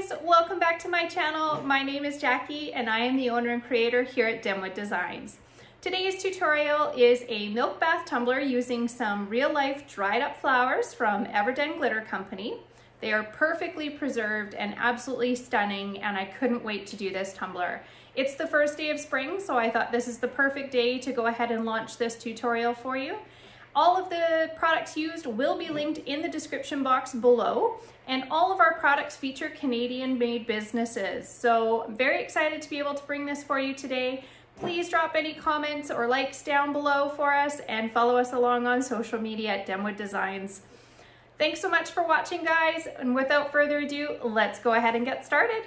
guys, welcome back to my channel. My name is Jackie and I am the owner and creator here at Denwood Designs. Today's tutorial is a milk bath tumbler using some real-life dried up flowers from Denwood Glitter Company. They are perfectly preserved and absolutely stunning, and I couldn't wait to do this tumbler. It's the first day of spring, so I thought this is the perfect day to go ahead and launch this tutorial for you. All of the products used will be linked in the description box below, and all of our products feature Canadian-made businesses. So I'm very excited to be able to bring this for you today. Please drop any comments or likes down below for us and follow us along on social media at Denwood Designs. Thanks so much for watching, guys, and without further ado, let's go ahead and get started.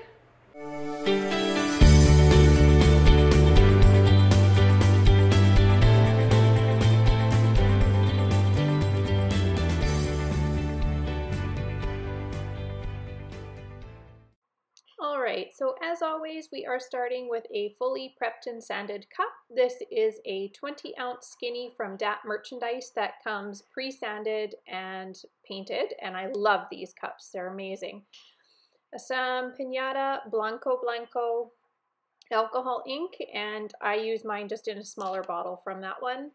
Alright, so as always, we are starting with a fully prepped and sanded cup. This is a 20-ounce skinny from DAT Merchandise that comes pre-sanded and painted, and I love these cups. They're amazing. Some Pinata Blanco alcohol ink, and I use mine just in a smaller bottle from that one.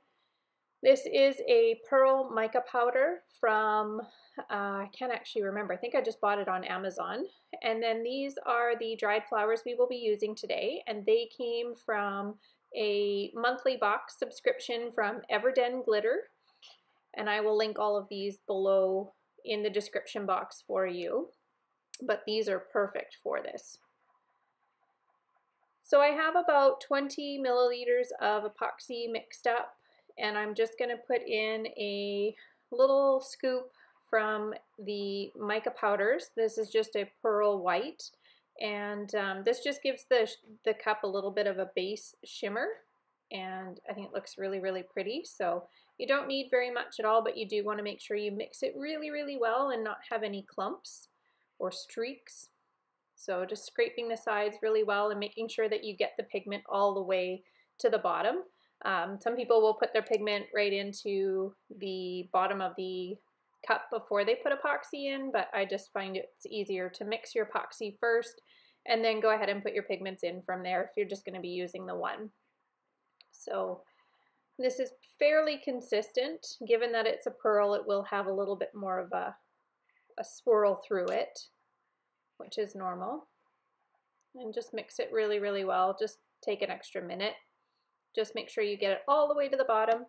This is a pearl mica powder from, I can't actually remember, I think I just bought it on Amazon. And then these are the dried flowers we will be using today, and they came from a monthly box subscription from Denwood Glitter. And I will link all of these below in the description box for you. But these are perfect for this. So I have about 20 milliliters of epoxy mixed up, and I'm just going to put in a little scoop from the mica powders. This is just a pearl white, and this just gives the cup a little bit of a base shimmer, and I think it looks really, really pretty. So you don't need very much at all, but you do want to make sure you mix it really, really well and not have any clumps or streaks. So just scraping the sides really well and making sure that you get the pigment all the way to the bottom. Some people will put their pigment right into the bottom of the cup before they put epoxy in, but I just find it's easier to mix your epoxy first and then go ahead and put your pigments in from there if you're just going to be using the one. So this is fairly consistent. Given that it's a pearl, it will have a little bit more of a swirl through it, which is normal. And just mix it really, really well. Just take an extra minute. Just make sure you get it all the way to the bottom.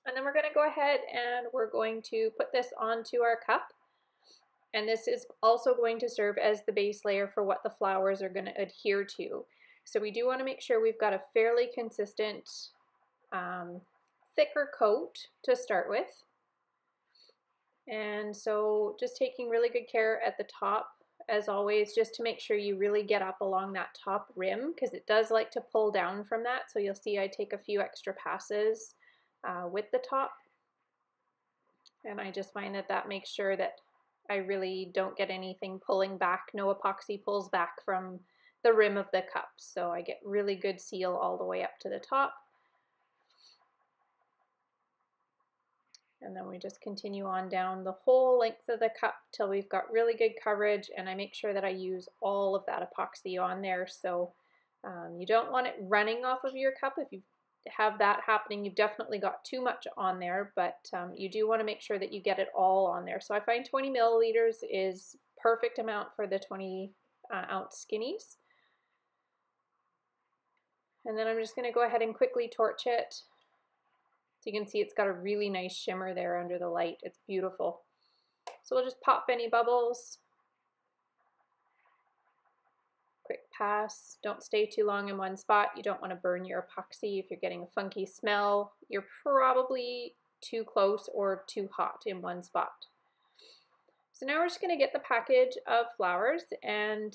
And then we're going to go ahead and we're going to put this onto our cup. And this is also going to serve as the base layer for what the flowers are going to adhere to. So we do want to make sure we've got a fairly consistent, thicker coat to start with. And so just taking really good care at the top, as always, just to make sure you really get up along that top rim, because it does like to pull down from that. So you'll see I take a few extra passes with the top, and I just find that that makes sure that I really don't get anything pulling back. No epoxy pulls back from the rim of the cup, so I get really good seal all the way up to the top. And then we just continue on down the whole length of the cup till we've got really good coverage, and I make sure that I use all of that epoxy on there. So you don't want it running off of your cup. If you have that happening, you've definitely got too much on there, but you do want to make sure that you get it all on there. So I find 20 milliliters is perfect amount for the 20 ounce skinnies. And then I'm just going to go ahead and quickly torch it. So you can see it's got a really nice shimmer there under the light. It's beautiful. So we'll just pop any bubbles. Quick pass. Don't stay too long in one spot. You don't want to burn your epoxy. If you're getting a funky smell, you're probably too close or too hot in one spot. So now we're just going to get the package of flowers, and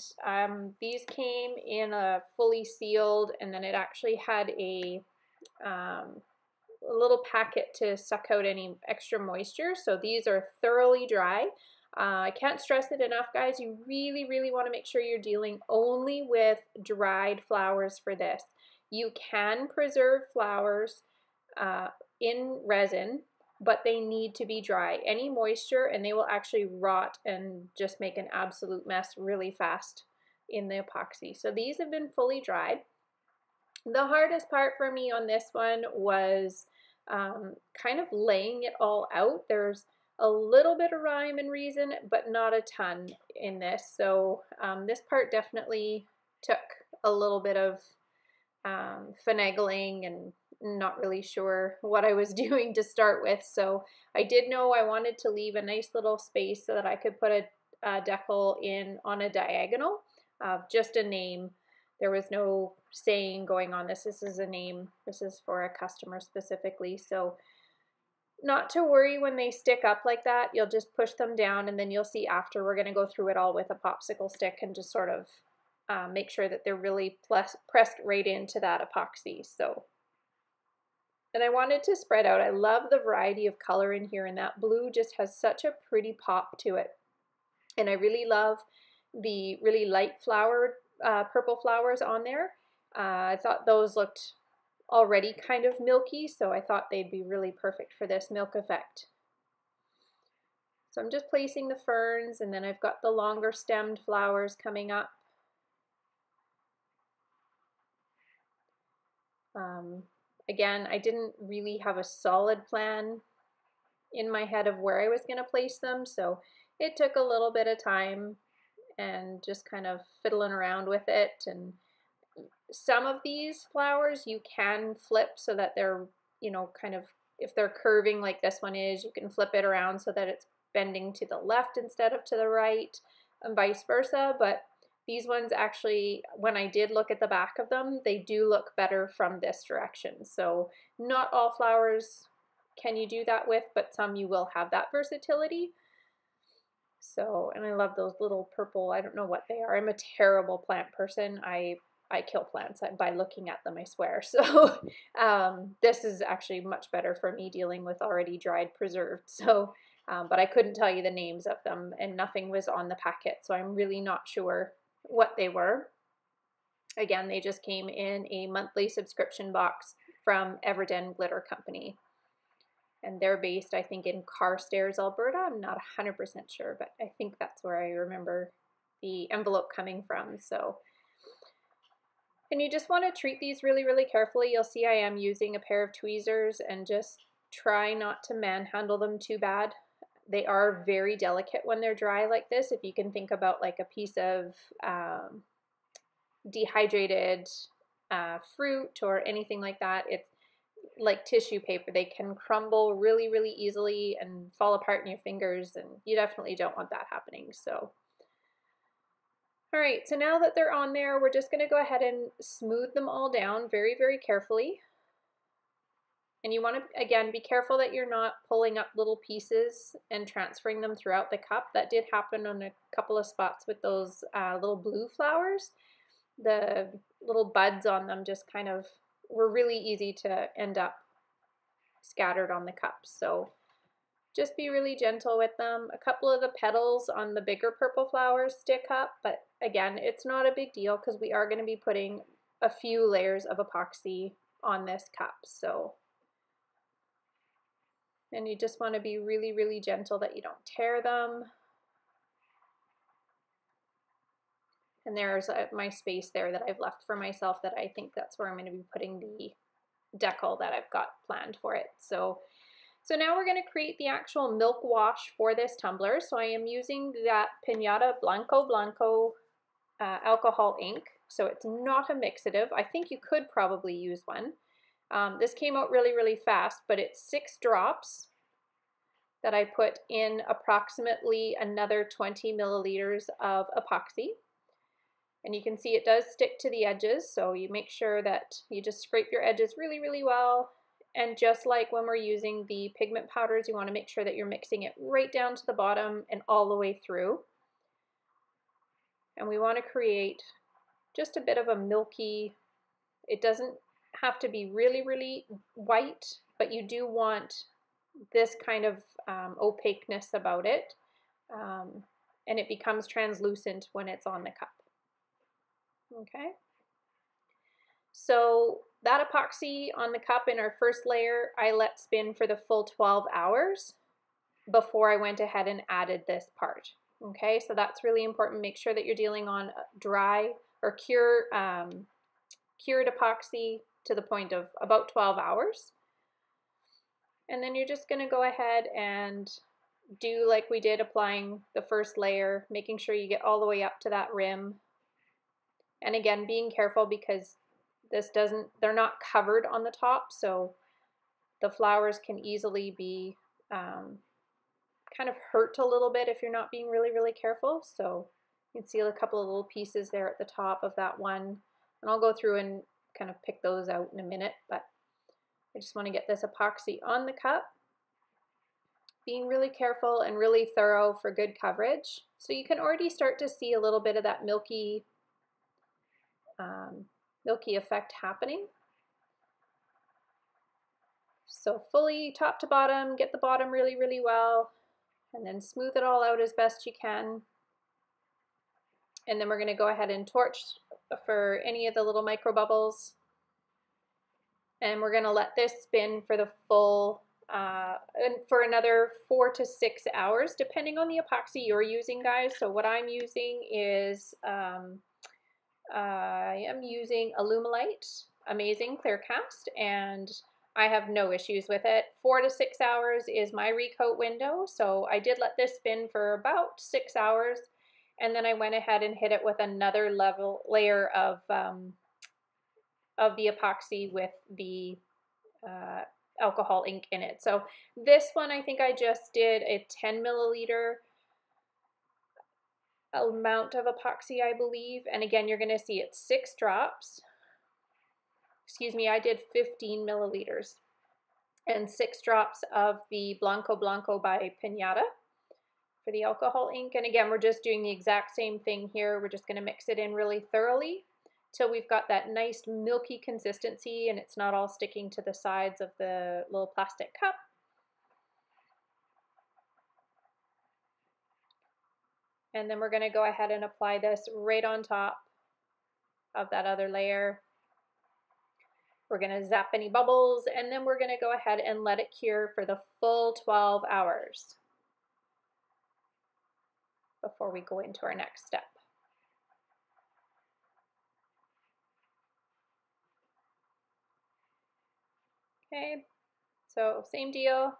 these came in a fully sealed, and then it actually had a little packet to suck out any extra moisture. So these are thoroughly dry. I can't stress it enough, guys. You really, really want to make sure you're dealing only with dried flowers for this. You can preserve flowers in resin but they need to be dry. Any moisture and they will actually rot and just make an absolute mess really fast in the epoxy. So these have been fully dried. The hardest part for me on this one was kind of laying it all out. There's a little bit of rhyme and reason, but not a ton in this. So this part definitely took a little bit of finagling and not really sure what I was doing to start with. So I did know I wanted to leave a nice little space so that I could put a decal in on a diagonal of just a name. There was no saying going on this. This is a name. This is for a customer specifically. So not to worry when they stick up like that. You'll just push them down, and then you'll see after we're going to go through it all with a popsicle stick and just sort of make sure that they're really pressed right into that epoxy. So, and I wanted to spread out. I love the variety of color in here, and that blue just has such a pretty pop to it. And I really love the really light flowered purple flowers on there. I thought those looked already kind of milky, so I thought they'd be really perfect for this milk effect. So I'm just placing the ferns, and then I've got the longer stemmed flowers coming up. Again, I didn't really have a solid plan in my head of where I was going to place them, so it took a little bit of time and just kind of fiddling around with it. And some of these flowers you can flip so that they're, you know, kind of, if they're curving like this one is, you can flip it around so that it's bending to the left instead of to the right, and vice versa. But these ones actually, when I did look at the back of them, they do look better from this direction. So not all flowers can you do that with, but some you will have that versatility. So, and I love those little purple, I don't know what they are. I'm a terrible plant person. I kill plants by looking at them, I swear. So this is actually much better for me dealing with already dried preserved. So, but I couldn't tell you the names of them, and nothing was on the packet. So I'm really not sure what they were. Again, they just came in a monthly subscription box from Everden Glitter Company. And they're based, I think, in Carstairs, Alberta. I'm not 100% sure, but I think that's where I remember the envelope coming from. So, and you just want to treat these really, really carefully. You'll see I am using a pair of tweezers and just try not to manhandle them too bad. They are very delicate when they're dry like this. If you can think about like a piece of dehydrated fruit or anything like that, it's like tissue paper. They can crumble really, really easily and fall apart in your fingers, and you definitely don't want that happening. So, all right, so now that they're on there, we're just going to go ahead and smooth them all down very, very carefully. And you want to, again, be careful that you're not pulling up little pieces and transferring them throughout the cup. That did happen on a couple of spots with those little blue flowers. The little buds on them just kind of were really easy to end up scattered on the cups. So just be really gentle with them. A couple of the petals on the bigger purple flowers stick up, but again, it's not a big deal because we are going to be putting a few layers of epoxy on this cup. So, and you just want to be really, really gentle that you don't tear them. And there's my space there that I've left for myself that I think that's where I'm going to be putting the decal that I've got planned for it. So now we're going to create the actual milk wash for this tumbler. So I am using that Pinata Blanco alcohol ink. So it's not a mixative. I think you could probably use one. This came out really, really fast, but it's 6 drops that I put in approximately another 20 milliliters of epoxy. And you can see it does stick to the edges, so you make sure that you just scrape your edges really, really well. And just like when we're using the pigment powders, you want to make sure that you're mixing it right down to the bottom and all the way through. And we want to create just a bit of a milky, it doesn't have to be really, really white, but you do want this kind of opaqueness about it. And it becomes translucent when it's on the cup. Okay, So that epoxy on the cup in our first layer, I let spin for the full 12 hours before I went ahead and added this part. Okay, so that's really important. Make sure that you're dealing on dry or cured epoxy to the point of about 12 hours. And then you're just going to go ahead and do like we did, applying the first layer, making sure you get all the way up to that rim. And again, being careful because they're not covered on the top, so the flowers can easily be kind of hurt a little bit if you're not being really, really careful. So you can see a couple of little pieces there at the top of that one. And I'll go through and kind of pick those out in a minute, but I just want to get this epoxy on the cup. Being really careful and really thorough for good coverage. So you can already start to see a little bit of that milky effect happening. So fully top to bottom, get the bottom really, really well, and then smooth it all out as best you can. And then we're going to go ahead and torch for any of the little micro bubbles. And we're going to let this spin for the full, for another 4 to 6 hours, depending on the epoxy you're using, guys. So what I'm using is, I am using Alumilite Amazing Clear Cast, and I have no issues with it. 4 to 6 hours is my recoat window, so I did let this spin for about 6 hours, and then I went ahead and hit it with another layer of the epoxy with the alcohol ink in it. So this one, I think I just did a 10 milliliter amount of epoxy, I believe. And again, you're going to see it's 6 drops. Excuse me, I did 15 milliliters and 6 drops of the Blanco Blanco by Pinata for the alcohol ink. And again, we're just doing the exact same thing here. We're just going to mix it in really thoroughly till we've got that nice milky consistency and it's not all sticking to the sides of the little plastic cup. And then we're going to go ahead and apply this right on top of that other layer. We're going to zap any bubbles, and then we're going to go ahead and let it cure for the full 12 hours before we go into our next step. Okay, so same deal,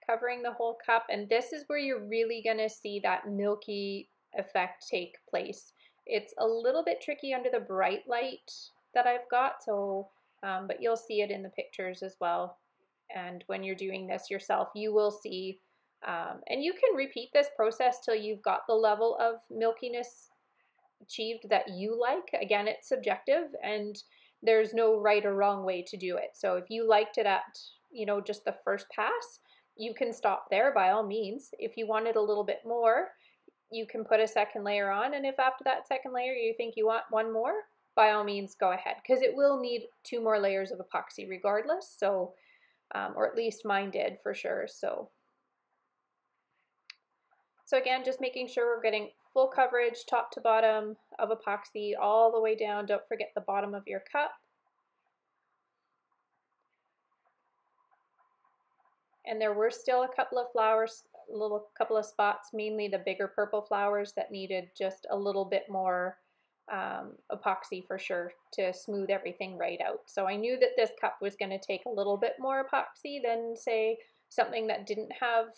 covering the whole cup, and this is where you're really going to see that milky effect take place. It's a little bit tricky under the bright light that I've got, so but you'll see it in the pictures as well. And when you're doing this yourself, you will see, and you can repeat this process till you've got the level of milkiness achieved that you like. Again, it's subjective, and there's no right or wrong way to do it. So if you liked it at, you know, just the first pass, you can stop there by all means. If you wanted a little bit more, you can put a second layer on, and if after that second layer you think you want one more, by all means go ahead, because it will need 2 more layers of epoxy regardless. So or at least mine did for sure. So again, just making sure we're getting full coverage top to bottom of epoxy all the way down. Don't forget the bottom of your cup. And there were still a couple of flowers, couple of spots, mainly the bigger purple flowers that needed just a little bit more epoxy for sure to smooth everything right out. So I knew that this cup was going to take a little bit more epoxy than, say, something that didn't have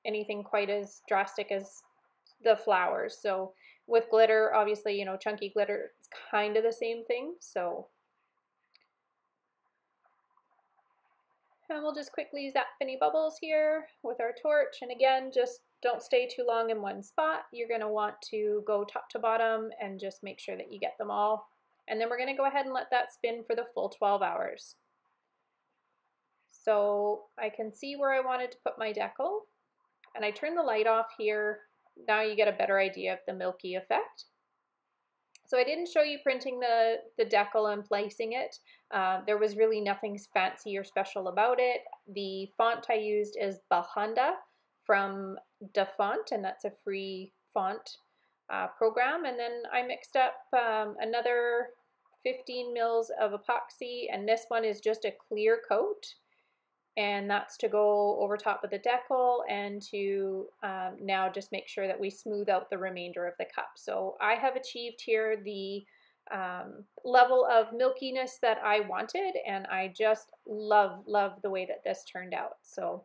anything quite as drastic as the flowers. So with glitter, obviously, you know, chunky glitter, it's kind of the same thing. So, and we'll just quickly zap any bubbles here with our torch. And again, just don't stay too long in one spot. You're going to want to go top to bottom and just make sure that you get them all. And then we're going to go ahead and let that spin for the full 12 hours. So I can see where I wanted to put my decal, and I turn the light off here. Now you get a better idea of the milky effect. So I didn't show you printing the decal and placing it. There was really nothing fancy or special about it. The font I used is Bahanda from Da Font, and that's a free font program. And then I mixed up another 15 mils of epoxy, and this one is just a clear coat, and that's to go over top of the decal and to now just make sure that we smooth out the remainder of the cup. So I have achieved here the level of milkiness that I wanted, and I just love the way that this turned out. So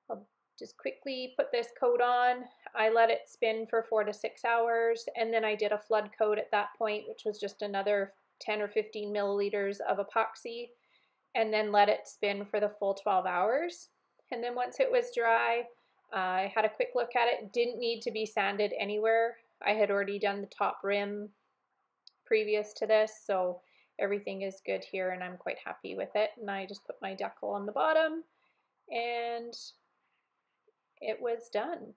I'll just quickly put this coat on. I let it spin for 4 to 6 hours, and then I did a flood coat at that point, which was just another 10 or 15 milliliters of epoxy, and then let it spin for the full 12 hours. And then once it was dry, I had a quick look at it. It didn't need to be sanded anywhere. I had already done the top rim previous to this, so everything is good here, and I'm quite happy with it. And I just put my decal on the bottom, and it was done.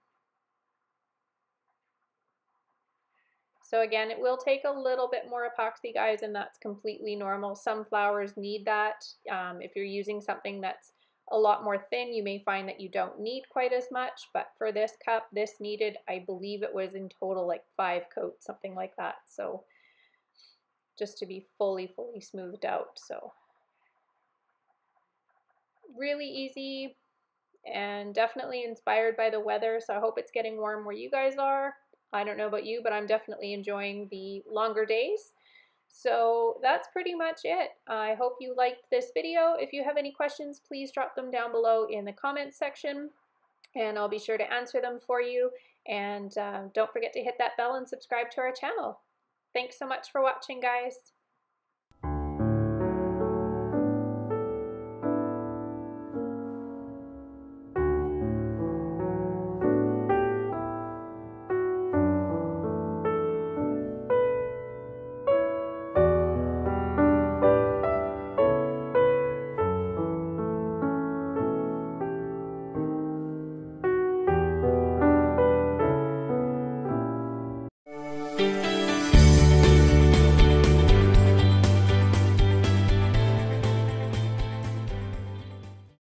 So again, it will take a little bit more epoxy, guys, and that's completely normal. Some flowers need that. If you're using something that's a lot more thin, you may find that you don't need quite as much, but for this cup, this needed, I believe it was in total like 5 coats, something like that. So just to be fully smoothed out. So really easy and definitely inspired by the weather. So I hope it's getting warm where you guys are. I don't know about you, but I'm definitely enjoying the longer days. So that's pretty much it. I hope you liked this video. If you have any questions, please drop them down below in the comments section, and I'll be sure to answer them for you. And don't forget to hit that bell and subscribe to our channel. Thanks so much for watching, guys.